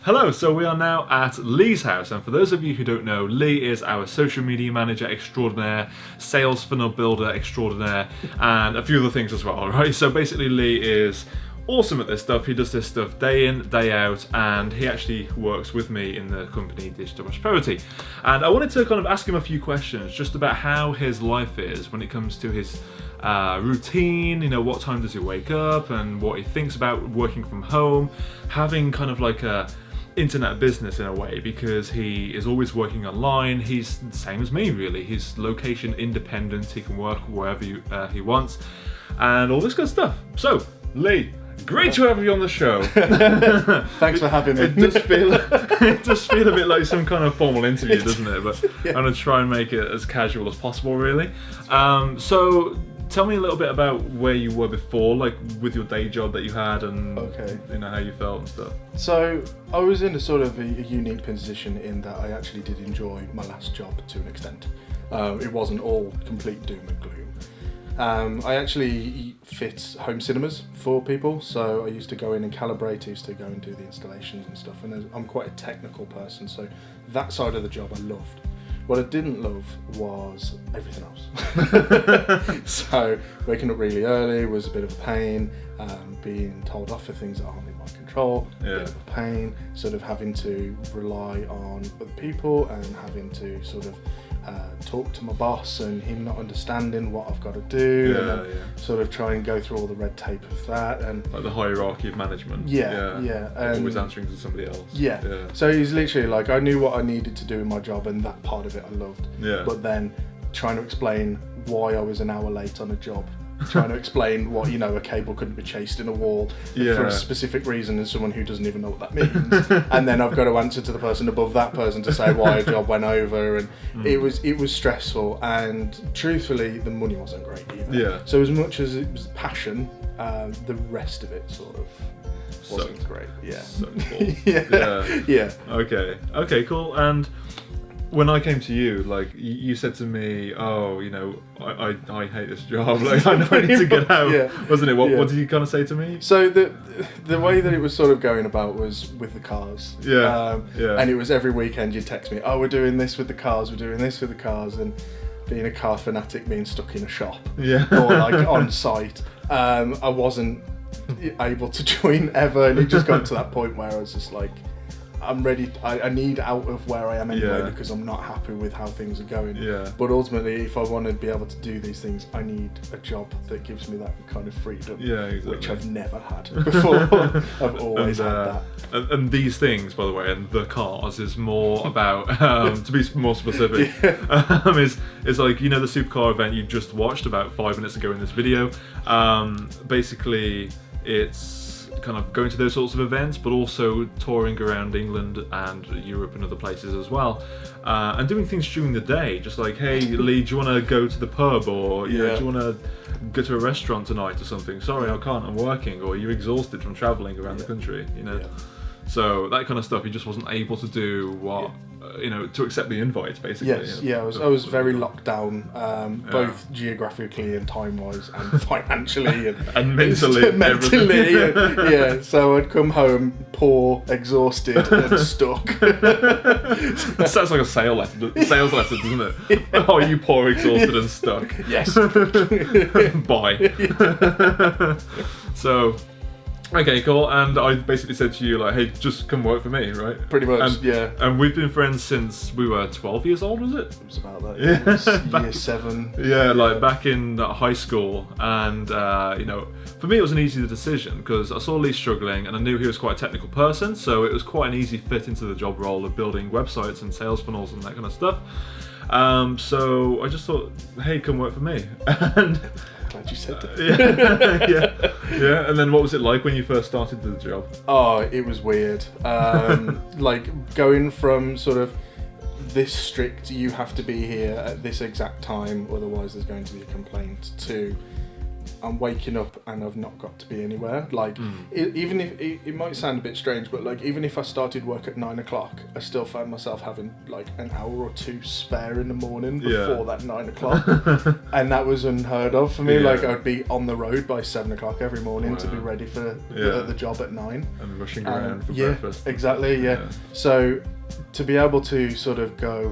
Hello, so we are now at Leigh's house, and for those of you who don't know, Leigh is our social media manager extraordinaire, sales funnel builder extraordinaire, and a few other things as well, right? So basically Leigh is awesome at this stuff. He does this stuff day in, day out, and he actually works with me in the company Digital Prosperity. And I wanted to kind of ask him a few questions just about how his life is when it comes to his routine, what time does he wake up, and what he thinks about working from home, having kind of like a internet business in a way, because he is always working online. He's the same as me, really. He's location independent. He can work wherever he wants, and all this good stuff. So, Leigh, great to have you on the show. Thanks for having me. It does feel a bit like some kind of formal interview, doesn't it? But yeah. I'm going to try and make it as casual as possible, really. So tell me a little bit about where you were before, like with your day job that you had, and how you felt and stuff. So I was in a sort of a unique position in that I actually did enjoy my last job to an extent. It wasn't all complete doom and gloom. I actually fit home cinemas for people, so I used to go in and calibrate, I used to go and do the installations and stuff, and I'm quite a technical person, so that side of the job I loved. What I didn't love was everything else. So waking up really early was a bit of a pain, being told off for things that aren't in my control, a bit of a pain, sort of having to rely on other people and having to sort of talk to my boss and him not understanding what I've got to do, and then sort of try and go through all the red tape of that, and like the hierarchy of management. Always answering to somebody else. So he's literally like, I knew what I needed to do in my job, and that part of it I loved. But then trying to explain why I was an hour late on a job, trying to explain what, a cable couldn't be chased in a wall for a specific reason, as someone who doesn't even know what that means. And then I've got to answer to the person above that person to say why a job went over, and it was stressful, and truthfully the money wasn't great either. So as much as it was passion, the rest of it sort of wasn't great. So cool. Okay, cool. And when I came to you, like you said to me, I hate this job. Like I know I need to get out, wasn't it? What did you kind of say to me? So the way that it was sort of going about was with the cars. And it was every weekend you'd text me, we're doing this with the cars, we're doing this with the cars, and being a car fanatic, being stuck in a shop or like on site, I wasn't able to join ever, and it just got to that point where I was just like, I'm ready. I need out of where I am anyway, because I'm not happy with how things are going. But ultimately, if I want to be able to do these things, I need a job that gives me that kind of freedom, which I've never had before. I've always had that. And these things, by the way, and the cars is more about, to be more specific, is like, the supercar event you just watched about 5 minutes ago in this video. Basically, it's kind of going to those sorts of events, but also touring around England and Europe and other places as well, and doing things during the day, just like, hey Leigh, do you want to go to the pub, or do you want to go to a restaurant tonight or something? Sorry, I can't, I'm working. Or you're exhausted from traveling around the country, so that kind of stuff, he just wasn't able to do what to accept the invites, basically. I was very locked down, both geographically and time-wise, and financially, and mentally. So I'd come home poor, exhausted, and stuck. That sounds like a sales letter, doesn't it? Oh, you poor, exhausted, and stuck. Yes. Bye. So. Okay, cool. And I basically said to you, like, hey, just come work for me, right? Pretty much, And we've been friends since we were 12 years old, was it? It was about that. It was year 7. Yeah, like back in high school. And, for me it was an easy decision, because I saw Leigh struggling, and I knew he was quite a technical person, so it was quite an easy fit into the job role of building websites and sales funnels and that kind of stuff. So I just thought, hey, come work for me. And glad you said that. Yeah. And then what was it like when you first started the job? Oh, it was weird. Like going from sort of this strict, you have to be here at this exact time, otherwise there's going to be a complaint, to I'm waking up and I've not got to be anywhere. Like, even if it might sound a bit strange, but like even if I started work at 9 o'clock, I still found myself having like an hour or two spare in the morning before that 9 o'clock, and that was unheard of for me. Like, I'd be on the road by 7 o'clock every morning to be ready for the job at 9. And rushing around for breakfast. Exactly. Yeah. So to be able to sort of go,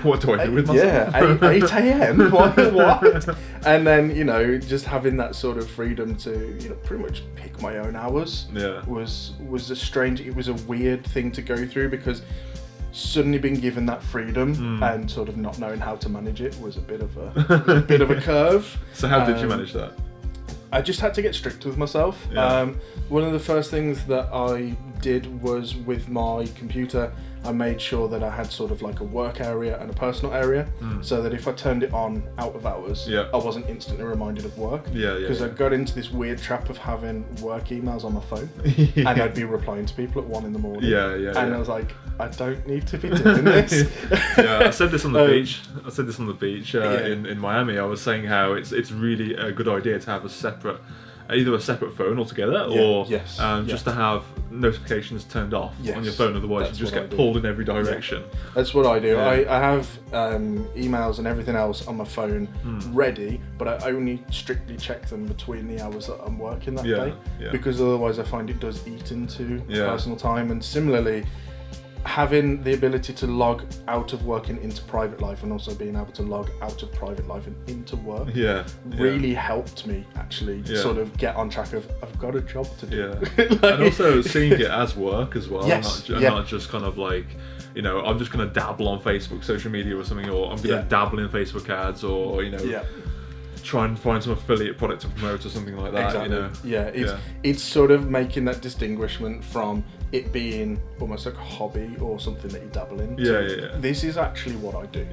what do I do with myself? 8 a.m. What? And then, you know, just having that sort of freedom to, you know, pretty much pick my own hours was a weird thing to go through, because suddenly being given that freedom and sort of not knowing how to manage it was a bit of a curve. So how did you manage that? I just had to get strict with myself. One of the first things that I did was, with my computer, I made sure that I had sort of like a work area and a personal area, so that if I turned it on out of hours, I wasn't instantly reminded of work. Because I got into this weird trap of having work emails on my phone, and I'd be replying to people at 1 in the morning. And I was like, I don't need to be doing this. I said this on the beach. In Miami. I was saying how it's really a good idea to have either a separate phone altogether, or just to have notifications turned off on your phone. Otherwise, you just get pulled in every direction. That's what I do. I have emails and everything else on my phone ready, but I only strictly check them between the hours that I'm working that day, because otherwise I find it does eat into personal time. And similarly, having the ability to log out of work and into private life, and also being able to log out of private life and into work really helped me actually sort of get on track of, I've got a job to do. And also seeing it as work as well, not just kind of like, you know, I'm just going to dabble on Facebook, social media or something, or I'm going to dabble in Facebook ads, or, you know, try and find some affiliate product to promote or something like that. Exactly. You know? It's sort of making that distinguishment from it being almost like a hobby or something that you dabble in. This is actually what I do.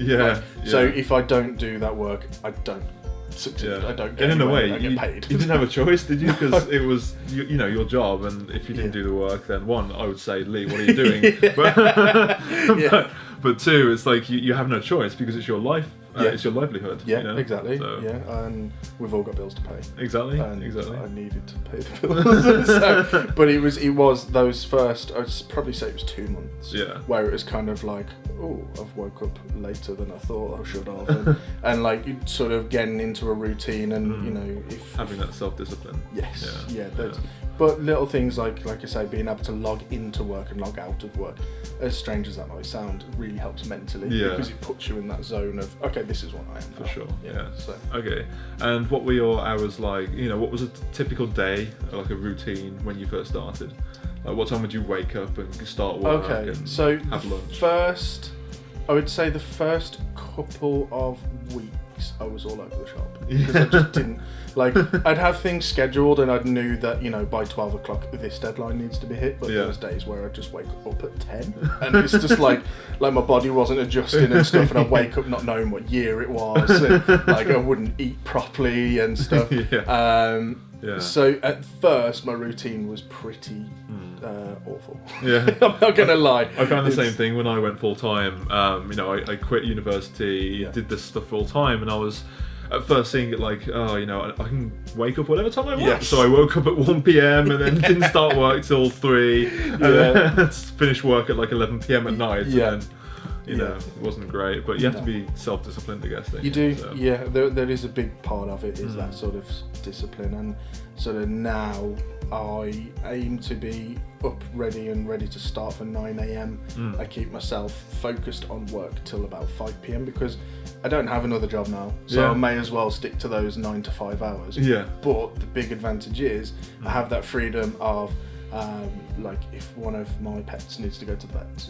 So if I don't do that work, I don't succeed. I don't get anywhere, I don't get paid. You didn't have a choice, did you? Because it was you know, your job, and if you didn't do the work, then one, I would say, Leigh, what are you doing? But two, it's like you have no choice, because it's your life. It's your livelihood. Yeah, you know? exactly. So. And we've all got bills to pay. Exactly. And I needed to pay the bills. But it was those first, I'd probably say it was 2 months. Where it was kind of like, oh, I've woke up later than I thought I should have, and like you sort of getting into a routine, and you know, having that self-discipline. But little things like I say, being able to log into work and log out of work, as strange as that might sound, really helps mentally, because it puts you in that zone of, okay, this is what I am for now. sure. So. Okay. And what were your hours like? You know, what was a typical day, like a routine when you first started? Like, what time would you wake up and start work? And so have lunch? I would say the first couple of weeks I was all over the shop, because I just didn't, like, I'd have things scheduled and I knew that, you know, by 12 o'clock this deadline needs to be hit, but there was days where I'd just wake up at 10 and it's just like my body wasn't adjusting and stuff, and I'd wake up not knowing what year it was, and like I wouldn't eat properly and stuff. So at first my routine was pretty awful. I'm not gonna lie. I found the same thing when I went full time. You know, I quit university, did this stuff full time, and I was at first seeing it like, oh, you know, I can wake up whatever time I want. So I woke up at 1 p.m. and then didn't start work till 3, and then finished work at like 11 p.m. at night. And then, you know, it wasn't great, but you have to be self-disciplined, I guess. You do, there is a big part of it, is that sort of discipline, and sort of now I aim to be up ready to start for 9 a.m. I keep myself focused on work till about 5 p.m. because I don't have another job now, so I may as well stick to those 9 to 5 hours. But the big advantage is I have that freedom of like if one of my pets needs to go to the vets,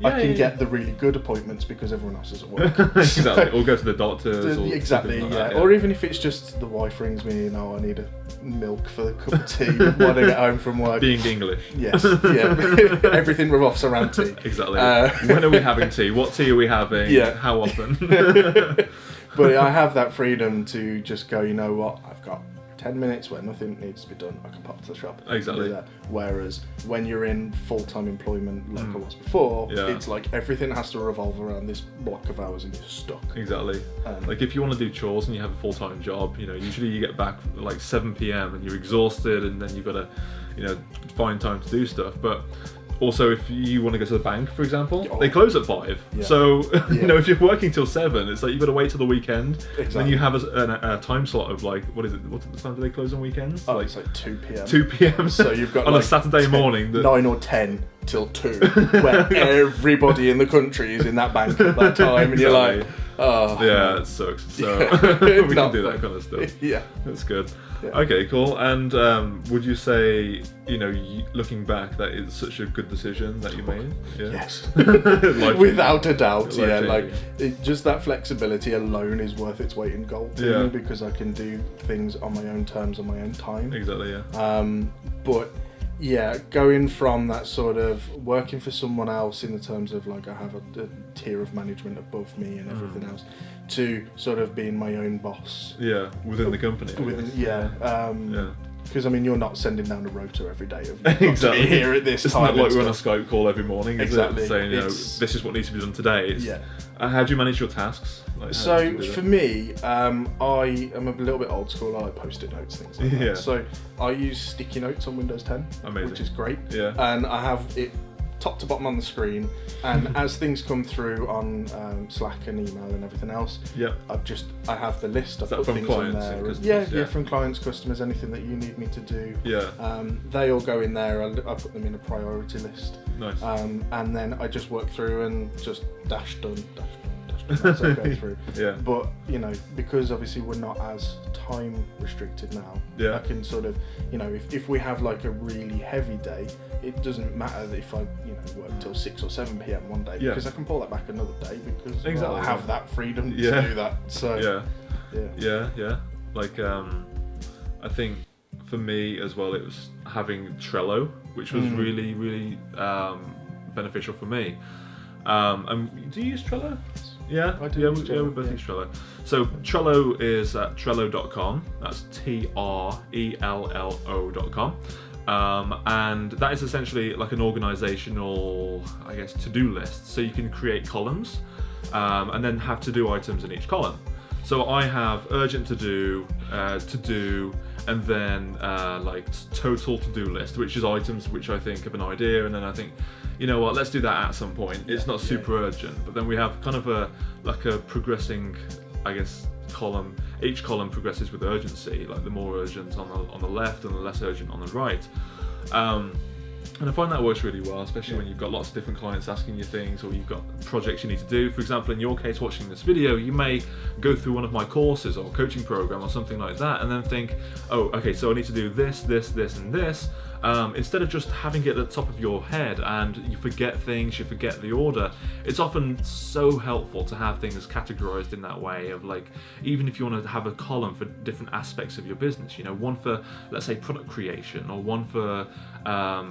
I can get the really good appointments because everyone else is at work. Exactly. Or go to the doctors. Or exactly. Like that, or even if it's just the wife rings me, you know, I need a milk for the cup of tea when I get home from work. Being English. Yes. Everything revolves around tea. Exactly. When are we having tea? What tea are we having? How often? But I have that freedom to just go, you know what, I've got 10 minutes where nothing needs to be done, I can pop to the shop. Exactly. And do that. Whereas when you're in full-time employment like I was before, it's like everything has to revolve around this block of hours and you're stuck. Exactly. Like if you want to do chores and you have a full-time job, you know, usually you get back at like 7 p.m. and you're exhausted, and then you've got to, you know, find time to do stuff. But also, if you want to go to the bank, for example, they close at 5. Yeah. So, you know, if you're working till 7, it's like you've got to wait till the weekend. Exactly. Then you have a time slot of like, what is it? What time do they close on weekends? Oh, it's like 2 p.m. 2 p.m. So you've got on like a Saturday morning. 9 or 10 till 2, where everybody in the country is in that bank at that time, and you're like, oh. Yeah, it sucks. So we can do that kind of stuff. Yeah. That's good. Yeah. Okay, cool. And would you say, you know, looking back, that is such a good decision that you made? Yeah. Yes. Without a doubt, yeah. Like, just that flexibility alone is worth its weight in gold to me, because I can do things on my own terms, on my own time. Exactly, yeah. But yeah, going from that sort of working for someone else in the terms of like I have a tier of management above me and everything else, to sort of being my own boss. Yeah, within the company. Because I mean, you're not sending down a rota every day of exactly here at this time. It's not like we're on a Skype call every morning, is exactly. it? Saying, you know, this is what needs to be done today. How do you manage your tasks? Like, so for me, I am a little bit old school. I like post-it notes, things like that. So I use sticky notes on Windows 10, which is great. Yeah. And I have it top to bottom on the screen, and as things come through on Slack and email and everything else, I have the list. I put things on there. From clients, customers, anything that you need me to do. They all go in there. I put them in a priority list. Nice. And then I just work through and just dash done as I go through. But you know, because obviously we're not as time restricted now, I can sort of, you know, if we have like a really heavy day, it doesn't matter if I, you know, work till 6 or 7 p.m. one day, because I can pull that back another day, because I have that freedom to do that. So like I think for me as well, it was having Trello, which was really beneficial for me. Do you use Trello? Yeah, I do. We both use Trello. So Trello is at trello.com. That's TRELLO.com. And that is essentially like an organizational, I guess, to-do list. So you can create columns and then have to-do items in each column. So I have urgent to do, and then like total to-do list, which is items which I think of an idea, and then I think, you know what, let's do that at some point. It's not super urgent, but then we have kind of a progressing, I guess, column. Each column progresses with urgency, like the more urgent on the left and the less urgent on the right. And I find that works really well, especially when you've got lots of different clients asking you things, or you've got projects you need to do. For example, in your case, watching this video, you may go through one of my courses or coaching program or something like that, and then think, oh, okay, so I need to do this, and this. Instead of just having it at the top of your head and you forget things, you forget the order, it's often so helpful to have things categorized in that way of like, even if you want to have a column for different aspects of your business, you know, one for, let's say, product creation, or one for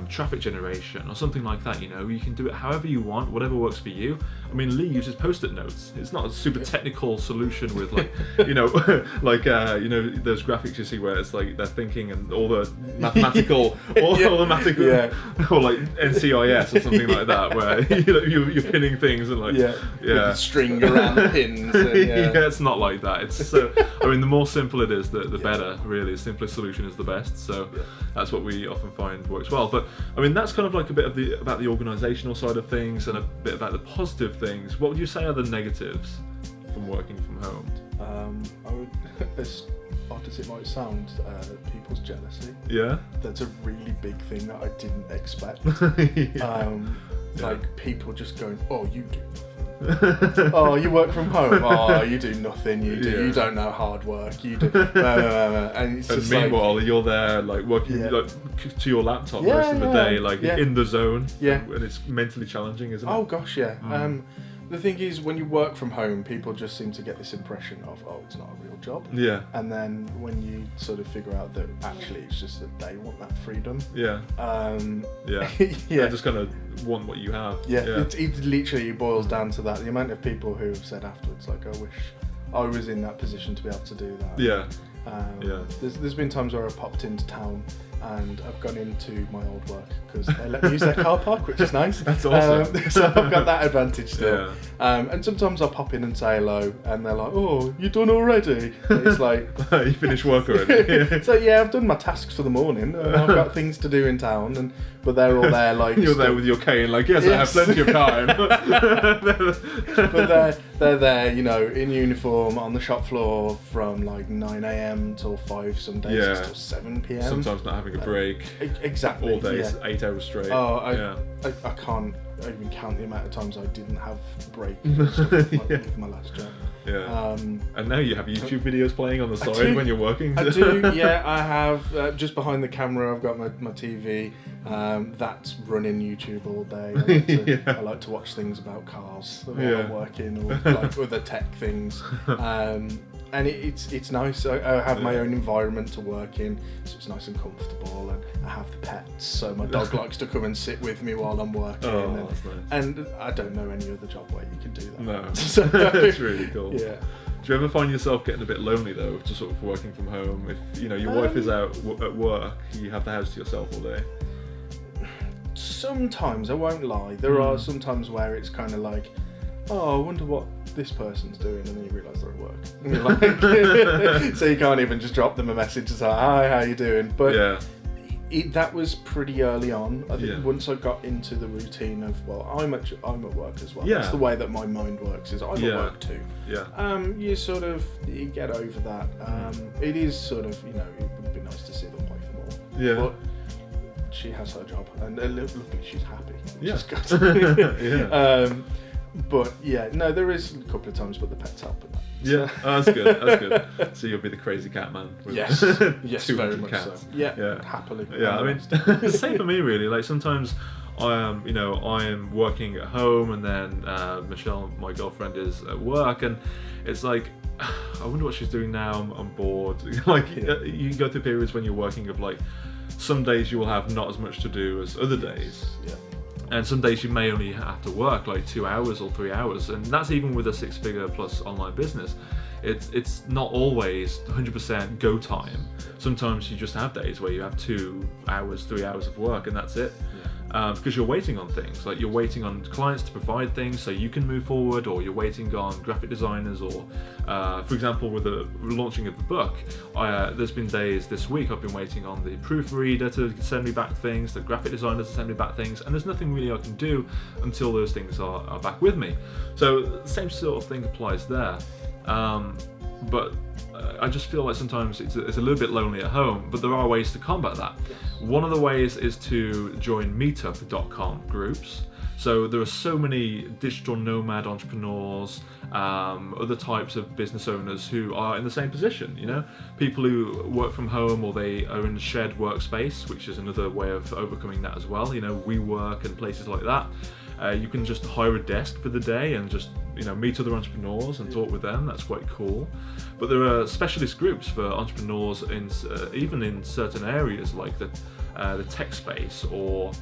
traffic generation or something like that, you know, you can do it however you want, whatever works for you. I mean, Leigh uses post-it notes. It's not a super technical solution with like, you know, like, you know, those graphics you see where it's like they're thinking and all the mathematical, or like NCIS or something like that, where you know, you're pinning things and like with the string around the pins. And, it's not like that. It's so. I mean, the more simple it is, the better. Really, the simplest solution is the best. So that's what we often find works well. But I mean, that's kind of like a bit of about the organisational side of things and a bit about the positive things. What would you say are the negatives from working from home? I would, as odd as it might sound, people's jealousy. Yeah. That's a really big thing that I didn't expect. Like people just going, oh, you do nothing. Oh, you work from home. Oh, you do nothing. You don't know hard work. You do. And it's just meanwhile, you're there like working like to your laptop most of the day, like in the zone. And it's mentally challenging, isn't it? Oh gosh, yeah. The thing is, when you work from home, people just seem to get this impression of, oh, it's not a real job. Yeah. And then when you sort of figure out that actually it's just that they want that freedom. Yeah. They just kind of want what you have. It literally boils down to that. The amount of people who have said afterwards, like, I wish I was in that position to be able to do that. Yeah. There's been times where I've popped into town and I've gone into my old work because they let me use their car park, which is nice. That's awesome. So I've got that advantage still. Yeah. And sometimes I'll pop in and say hello, and they're like, "Oh, you done already?" And it's like, you finished work already. So yeah, I've done my tasks for the morning, and I've got things to do in town, but they're all there like. You're there with your cane, like, yes, I have plenty of time. But they're there, you know, in uniform on the shop floor from like 9 a.m. till 5, some days till 7 p.m. Sometimes not having a break. Exactly. All day, 8 hours straight. Oh, I can't even count the amount of times I didn't have break with my last job. Yeah. And now you have YouTube videos playing on the side when you're working. I do. Yeah, I have just behind the camera. I've got my TV. That's running YouTube all day. I like to watch things about cars while I'm working, or like other tech things. And it's nice. I have my own environment to work in, so it's nice and comfortable. And I have the pets, so my dog likes to come and sit with me while I'm working. Oh, that's nice. And I don't know any other job where you can do that. No, so, it's really cool. Yeah. Do you ever find yourself getting a bit lonely though, just sort of working from home? If you know your wife is out at work, you have the house to yourself all day. Sometimes, I won't lie. There are some times where it's kind of like, oh, I wonder what this person's doing, and then you realise they're at work. And you're like, so you can't even just drop them a message and say, hi, how you doing? But that was pretty early on. I think once I got into the routine of, well, I'm at work as well. That's the way that my mind works, is I'm at work too. You get over that. It is sort of, it would be nice to see the wife more. But she has her job, and luckily she's happy, which is good. But there is a couple of times, but the pets help with that. Yeah, that's good. That's good. So you'll be the crazy cat man. With yes, very much cats. so. Yeah, happily. Yeah, I mean, it's same for me really. Like sometimes I am working at home, and then Michelle, my girlfriend, is at work, and it's like, I wonder what she's doing now. I'm bored. You go through periods when you're working of like, some days you will have not as much to do as other days. Yeah. And some days you may only have to work like 2 hours or 3 hours, and that's even with a 6-figure plus online business. It's not always 100% go time. Sometimes you just have days where you have 2 hours, 3 hours of work, and that's it. Because you're waiting on things, like you're waiting on clients to provide things so you can move forward, or you're waiting on graphic designers, or for example with the launching of the book, there's been days this week I've been waiting on the proofreader to send me back things, the graphic designers to send me back things, and there's nothing really I can do until those things are back with me. So the same sort of thing applies there. But I just feel like sometimes it's a little bit lonely at home, but there are ways to combat that. One of the ways is to join meetup.com groups. So there are so many digital nomad entrepreneurs, other types of business owners who are in the same position, people who work from home, or they are in a shared workspace, which is another way of overcoming that as well, WeWork and places like that. You can just hire a desk for the day and just meet other entrepreneurs and talk with them. That's quite cool. But there are specialist groups for entrepreneurs in even in certain areas like the tech space, or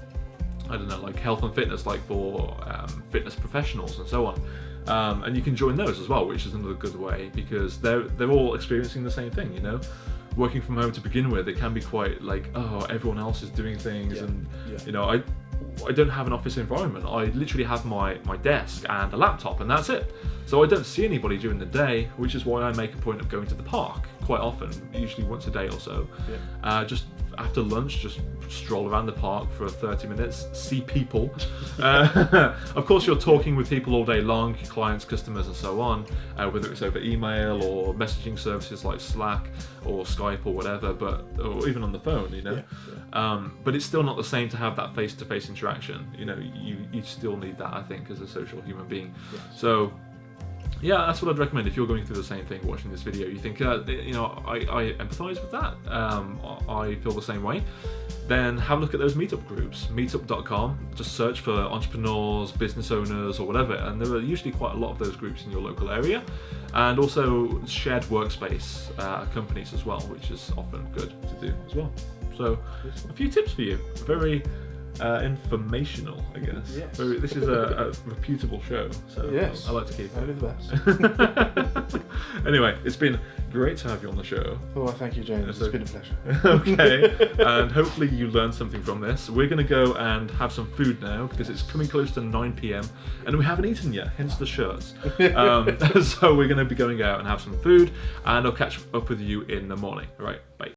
I don't know, like health and fitness, like for fitness professionals and so on. And you can join those as well, which is another good way, because they're all experiencing the same thing. Working from home to begin with, it can be quite like, oh, everyone else is doing things, and I don't have an office environment. I literally have my desk and a laptop, and that's it. So I don't see anybody during the day, which is why I make a point of going to the park quite often, usually once a day or so. Just after lunch, just stroll around the park for 30 minutes, see people. Of course, you're talking with people all day long, clients, customers, and so on, whether it's over email or messaging services like Slack or Skype or whatever, or even on the phone, but it's still not the same to have that face-to-face interaction. You still need that, I think, as a social human being. So yeah, that's what I'd recommend if you're going through the same thing watching this video. You think, I empathise with that, I feel the same way, then have a look at those meetup groups, meetup.com, just search for entrepreneurs, business owners, or whatever, and there are usually quite a lot of those groups in your local area, and also shared workspace companies as well, which is often good to do as well. So a few tips for you, very informational, I guess. Yes. This is a reputable show, so I like to keep it. Only the best. Anyway, it's been great to have you on the show. Oh, thank you, James. So- It's been a pleasure. Okay, and hopefully you learned something from this. We're going to go and have some food now because it's coming close to 9 p.m. and we haven't eaten yet, hence the shirts. So we're going to be going out and have some food, and I'll catch up with you in the morning. All right, bye.